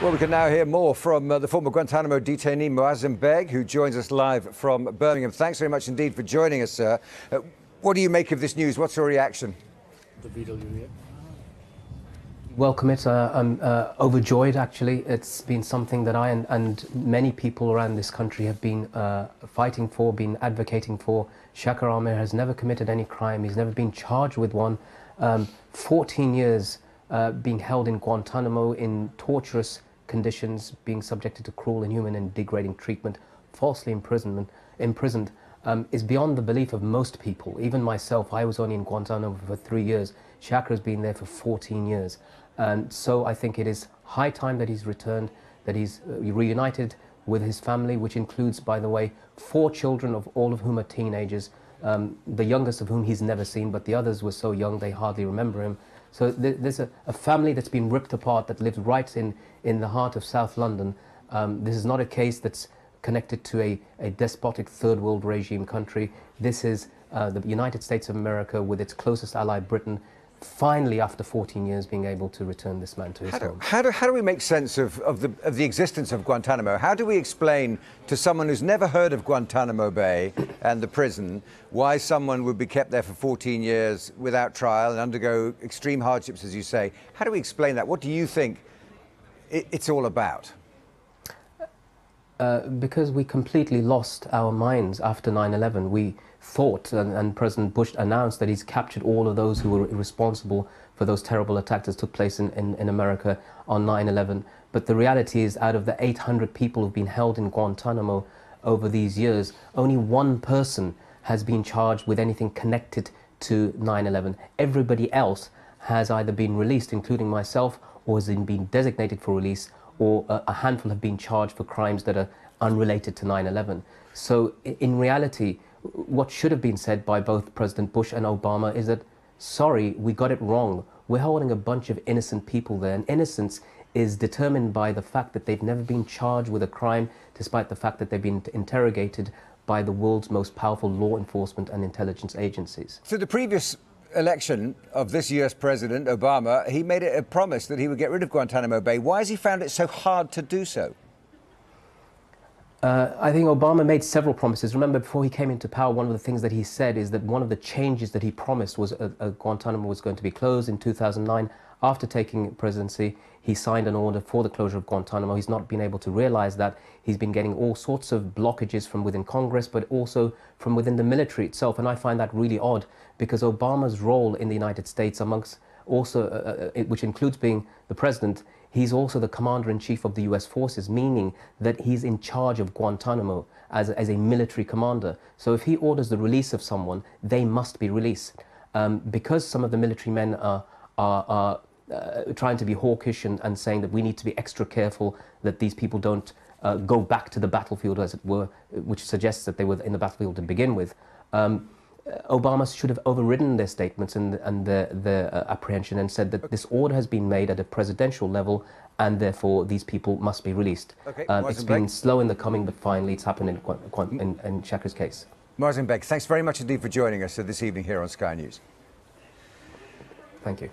Well, we can now hear more from the former Guantanamo detainee Moazzam Begg, who joins us live from Birmingham. Thanks very much indeed for joining us, sir. What do you make of this news? What's your reaction? Welcome it. I'm overjoyed, actually. It's been something that I and many people around this country have been fighting for, been advocating for. Shaker Aamer has never committed any crime. He's never been charged with one. 14 years being held in Guantanamo in torturous conditions, being subjected to cruel, inhuman and degrading treatment, falsely imprisoned, is beyond the belief of most people. Even myself, I was only in Guantanamo for 3 years. Shaker has been there for 14 years. And so I think it is high time that he's returned, that he's reunited with his family, which includes, by the way, 4 children, all of whom are teenagers, the youngest of whom he's never seen, but the others were so young they hardly remember him. So there's a family that's been ripped apart that lives right in the heart of South London. This is not a case that's connected to a despotic third world regime country. This is the United States of America with its closest ally, Britain, finally, after 14 years, being able to return this man to his home. How do we make sense of the existence of Guantanamo? How do we explain to someone who's never heard of Guantanamo Bay and the prison why someone would be kept there for 14 years without trial and undergo extreme hardships, as you say? How do we explain that? What do you think it's all about? Because we completely lost our minds after 9/11. We thought, and President Bush announced, that he's captured all of those who were responsible for those terrible attacks that took place in America on 9/11. But the reality is, out of the 800 people who've been held in Guantanamo over these years, only one person has been charged with anything connected to 9/11. Everybody else has either been released, including myself, or has been designated for release, or a handful have been charged for crimes that are unrelated to 9/11. So in reality, what should have been said by both President Bush and Obama is that, sorry, we got it wrong. We're holding a bunch of innocent people there, and innocence is determined by the fact that they've never been charged with a crime, despite the fact that they've been interrogated by the world's most powerful law enforcement and intelligence agencies. So the previous election of this US President, Obama, he made it a promise that he would get rid of Guantanamo Bay. Why has he found it so hard to do so? I think Obama made several promises. Remember, before he came into power, one of the things that he said is that one of the changes that he promised was Guantanamo was going to be closed in 2009. After taking presidency, he signed an order for the closure of Guantanamo. He's not been able to realize that. He's been getting all sorts of blockages from within Congress, but also from within the military itself. And I find that really odd, because Obama's role in the United States, amongst also, which includes being the president, he's also the commander-in-chief of the US forces, meaning that he's in charge of Guantanamo as a military commander. So if he orders the release of someone, they must be released. Because some of the military men are trying to be hawkish and saying that we need to be extra careful that these people don't go back to the battlefield, as it were, which suggests that they were in the battlefield to begin with. Obama should have overridden their statements and their apprehension and said that this order has been made at a presidential level and therefore these people must be released. It's been slow in the coming, but finally it's happened in Shaker's case. Moazzam Begg, thanks very much indeed for joining us this evening here on Sky News. Thank you.